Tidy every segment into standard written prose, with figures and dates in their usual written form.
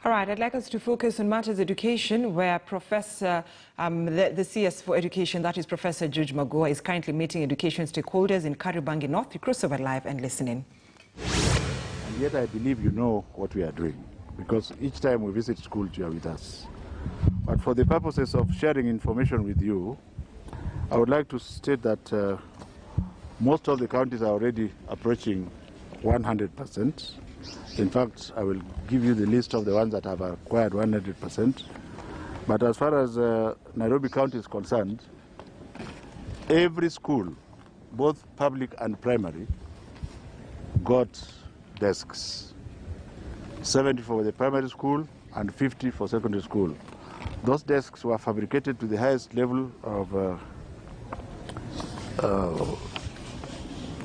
All right, I'd like us to focus on matters education, where Professor, the CS for Education, that is Professor George Magoha, is currently meeting education stakeholders in Kariobangi North. You cross over live and listen in. And yet I believe you know what we are doing, because each time we visit schools, you are with us. But for the purposes of sharing information with you, I would like to state that most of the counties are already approaching 100%. In fact, I will give you the list of the ones that have acquired 100%. But as far as Nairobi County is concerned, every school, both public and primary, got desks. 70 for the primary school and 50 for secondary school. Those desks were fabricated to the highest level of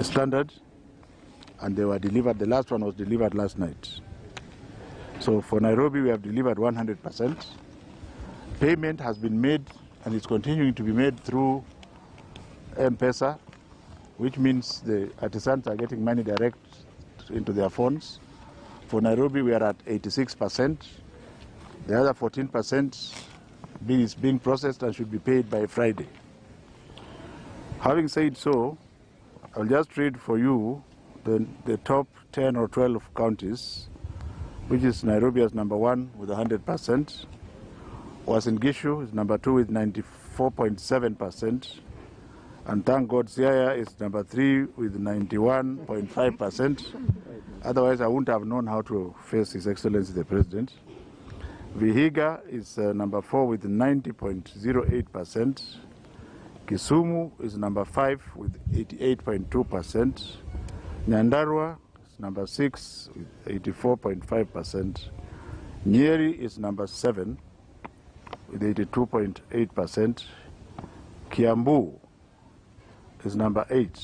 standard, and they were delivered. The last one was delivered last night. So for Nairobi, we have delivered 100%. Payment has been made and is continuing to be made through M-Pesa, which means the artisans are getting money direct into their phones. For Nairobi, we are at 86%. The other 14% is being processed and should be paid by Friday. Having said so, I'll just read for you the top 10 or 12 counties, which is Nairobi as number 1 with 100%. Uasin Gishu is number 2 with 94.7%. And thank God, Siaya is number 3 with 91.5%. Otherwise, I wouldn't have known how to face His Excellency the President. Vihiga is number 4 with 90.08%. Kisumu is number 5 with 88.2%. Nyandarua is number 6 with 84.5%. Nyeri is number 7 with 82.8%. Kiambu is number 8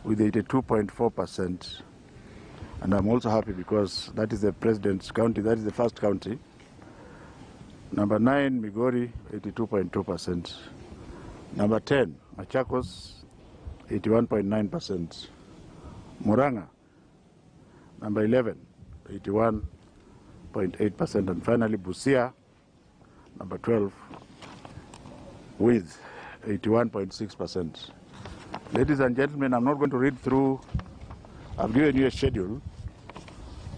with 82.4%. And I'm also happy because that is the President's county, that is the first county. Number 9, Migori, 82.2%. Number 10, Machakos, 81.9%. Muranga, number 11, 81.8%. And finally, Busia, number 12, with 81.6%. Ladies and gentlemen, I'm not going to read through. I've given you a schedule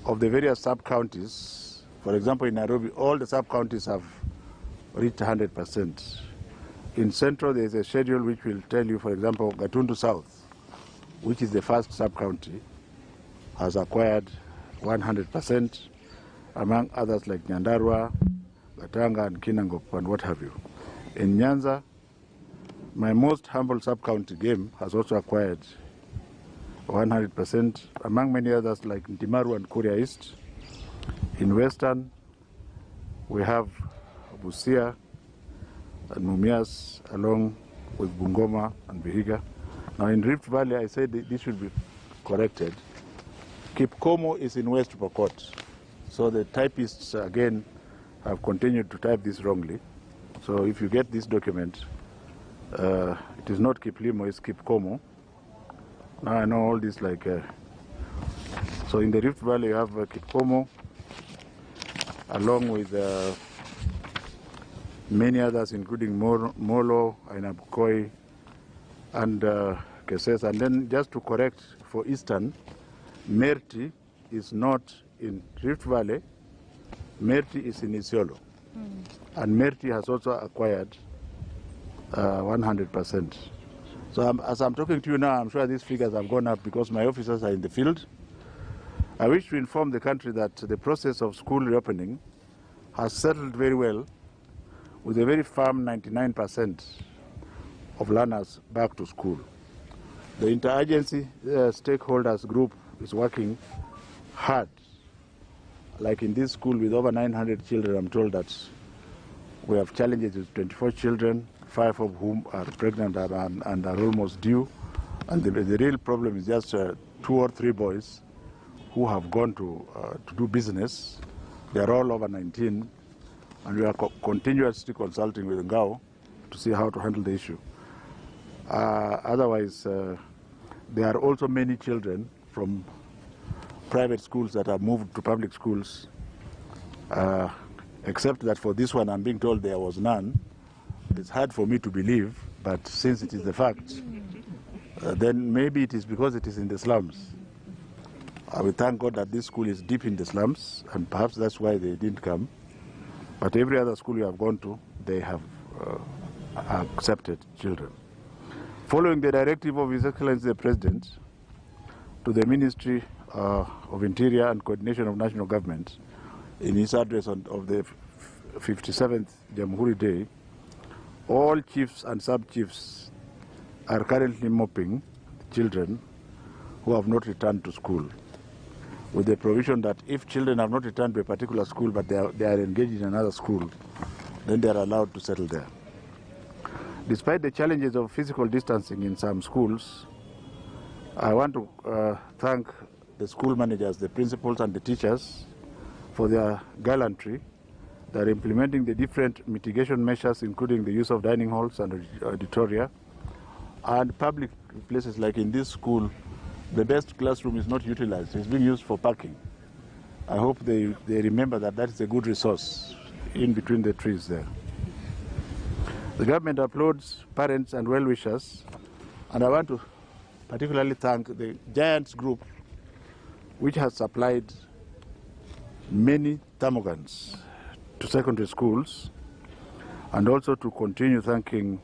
of the various sub-counties. For example, in Nairobi, all the sub-counties have reached 100%. In Central, there is a schedule which will tell you, for example, Gatundu South, which is the first sub-county, has acquired 100%, among others like Nyandarua, Gatanga, and Kinangop, and what have you. In Nyanza, my most humble sub-county Game has also acquired 100%, among many others like Ntimaru and Kuria East. In Western, we have Busia and Mumias, along with Bungoma and Vihiga. Now in Rift Valley, I said this should be corrected. Kipkomo is in West Pokot. So the typists, again, have continued to type this wrongly. So if you get this document, it is not Kiplimo, it's Kipkomo. Now I know all this like... so in the Rift Valley, you have Kipkomo, along with many others, including Molo, Ainabukoi, and Keses. And then just to correct for Eastern, Merti is not in Rift Valley. Merti is in Isiolo. And Merti has also acquired 100%. So as I'm talking to you now, I'm sure these figures have gone up because my officers are in the field. I wish to inform the country that the process of school reopening has settled very well, with a very firm 99% of learners back to school. The interagency stakeholders group is working hard. Like in this school with over 900 children, I'm told that we have challenges with 24 children, 5 of whom are pregnant and are almost due. And the real problem is just 2 or 3 boys who have gone to do business. They are all over 19. And we are continuously consulting with Ngao to see how to handle the issue. Otherwise, there are also many children from private schools that have moved to public schools except that for this one I'm being told there was none. It's hard for me to believe, but since it is the fact, then maybe it is because it is in the slums. I will thank God that this school is deep in the slums, and perhaps that's why they didn't come. But every other school you have gone to, they have accepted children. Following the directive of His Excellency the President to the Ministry of Interior and Coordination of National Government in his address of the 57th Jamhuri Day, all chiefs and sub-chiefs are currently mopping children who have not returned to school, with the provision that if children have not returned to a particular school but they are engaged in another school, then they are allowed to settle there. Despite the challenges of physical distancing in some schools, I want to thank the school managers, the principals and the teachers for their gallantry. They are implementing the different mitigation measures, including the use of dining halls and auditoria, and public places like in this school. The best classroom is not utilized. It's being used for parking. I hope they remember that that is a good resource in between the trees there. The government applauds parents and well-wishers, and I want to particularly thank the Giants Group, which has supplied many thermogans to secondary schools, and also to continue thanking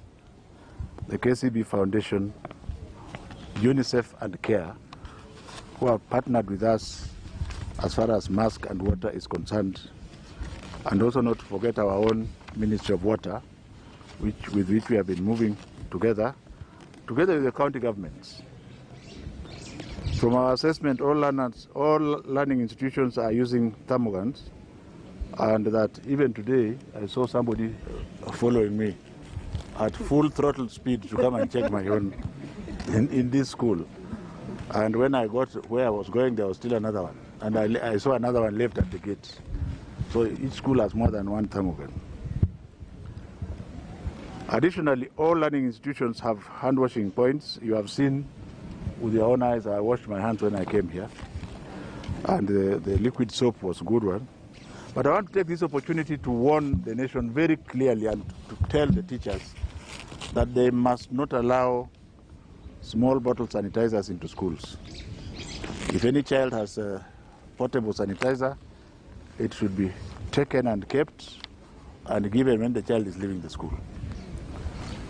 the KCB Foundation, UNICEF and CARE, who have partnered with us as far as mask and water is concerned, and also not to forget our own Ministry of Water, with which we have been moving together with the county governments. From our assessment, all learning institutions are using thermogans, and that even today I saw somebody following me at full throttle speed to come and check my own in this school. And when I got where I was going, there was still another one. And I saw another one left at the gate. So each school has more than one thermogan. Additionally, all learning institutions have hand washing points. You have seen with your own eyes, I washed my hands when I came here. And the liquid soap was a good one. But I want to take this opportunity to warn the nation very clearly and to tell the teachers that they must not allow small bottle sanitizers into schools. If any child has a portable sanitizer, it should be taken and kept and given when the child is leaving the school.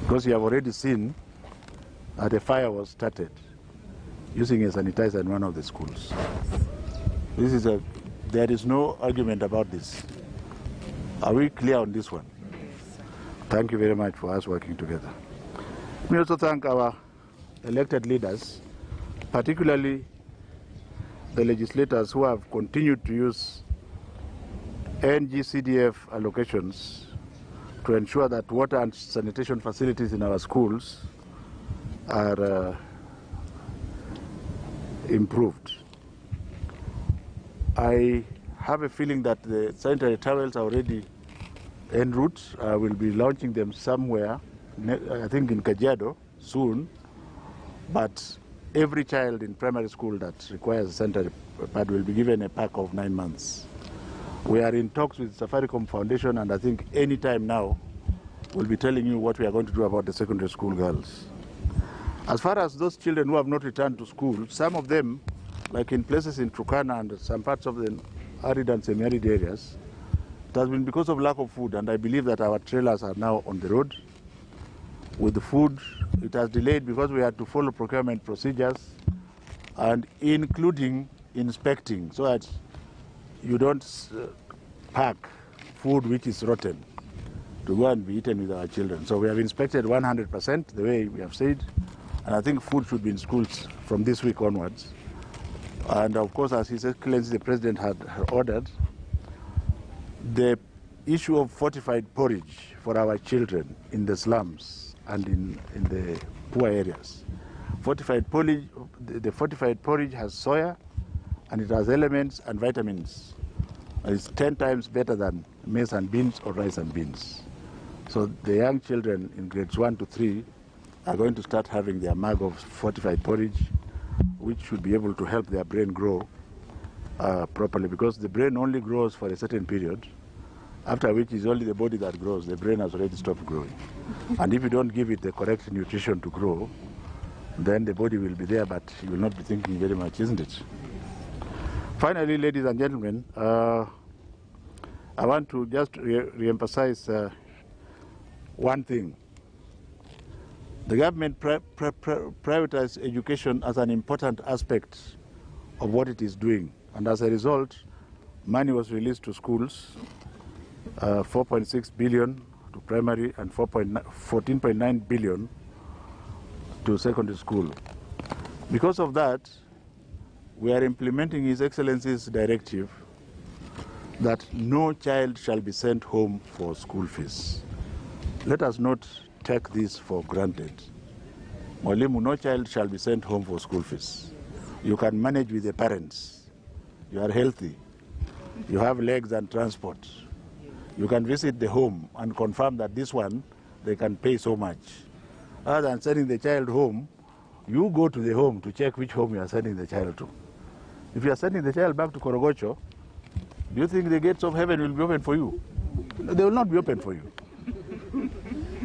Because you have already seen that a fire was started using a sanitizer in one of the schools. There is no argument about this. Are we clear on this one? Thank you very much for us working together. Let me also thank our elected leaders, particularly the legislators who have continued to use NGCDF allocations to ensure that water and sanitation facilities in our schools are improved. I have a feeling that the sanitary towels are already en route. We'll be launching them somewhere, I think in Kajiado soon. But every child in primary school that requires a sanitary pad will be given a pack of 9 months. We are in talks with Safaricom Foundation, and I think any time now we'll be telling you what we are going to do about the secondary school girls. As far as those children who have not returned to school, some of them, like in places in Turkana and some parts of the arid and semi-arid areas, it has been because of lack of food, and I believe that our trailers are now on the road with the food. It has delayed because we had to follow procurement procedures, and including inspecting, so that you don't pack food which is rotten to go and be eaten with our children. So we have inspected 100%, the way we have said, and I think food should be in schools from this week onwards. And of course, as His Excellency the President had ordered, the issue of fortified porridge for our children in the slums and in the poor areas. The fortified porridge has soya, and it has elements and vitamins. It's 10 times better than maize and beans or rice and beans. So the young children in grades 1 to 3 are going to start having their mug of fortified porridge, which should be able to help their brain grow properly, because the brain only grows for a certain period, after which is only the body that grows. The brain has already stopped growing. And if you don't give it the correct nutrition to grow, then the body will be there, but you will not be thinking very much, isn't it? Finally, ladies and gentlemen, I want to just re-emphasize one thing. The government prioritized education as an important aspect of what it is doing. And as a result, money was released to schools, 4.6 billion to primary and 14.9 billion to secondary school. Because of that, we are implementing His Excellency's directive that no child shall be sent home for school fees. Let us not take this for granted. Mwalimu, no child shall be sent home for school fees. You can manage with the parents. You are healthy. You have legs and transport. You can visit the home and confirm that this one, they can pay so much. Other than sending the child home, you go to the home to check which home you are sending the child to. If you are sending the child back to Korogocho, do you think the gates of heaven will be open for you? They will not be open for you.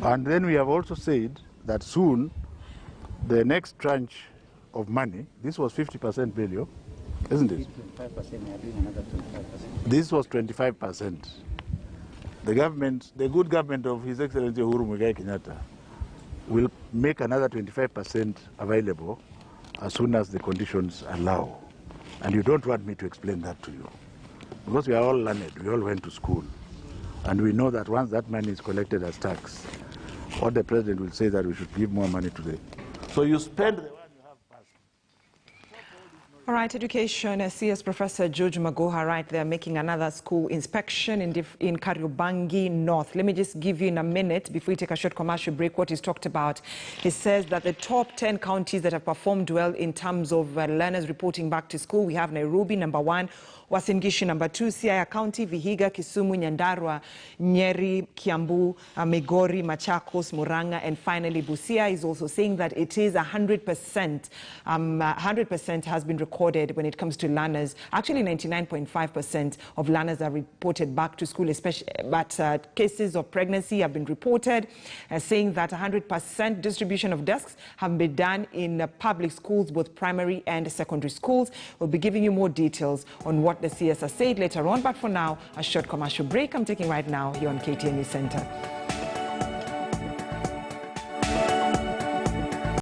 And then we have also said that soon, the next tranche of money, this was 50% value, isn't it? 25%, we are doing another 25%. This was 25%. The government, the good government of His Excellency Uhuru Muigai Kenyatta, will make another 25% available as soon as the conditions allow. And you don't want me to explain that to you. Because we are all learned, we all went to school. And we know that once that money is collected as tax, what the president will say that we should give more money to them. So you spend the one you have passed. All right, education, CS Professor George Magoha right there making another school inspection in Kariobangi North. Let me just give you in a minute, before we take a short commercial break, what he's talked about. He says that the top 10 counties that have performed well in terms of learners reporting back to school, we have Nairobi, number 1, Uasin Gishu, number 2, Siaya County, Vihiga, Kisumu, Nyandarua, Nyeri, Kiambu, Migori, Machakos, Murang'a, and finally Busia. Is also saying that it is 100%, 100% has been recorded when it comes to learners. Actually, 99.5% of learners are reported back to school, especially, but cases of pregnancy have been reported, saying that 100% distribution of desks have been done in public schools, both primary and secondary schools. We'll be giving you more details on what the CS has said later on, but for now, a short commercial break I'm taking right now here on KTN News Center.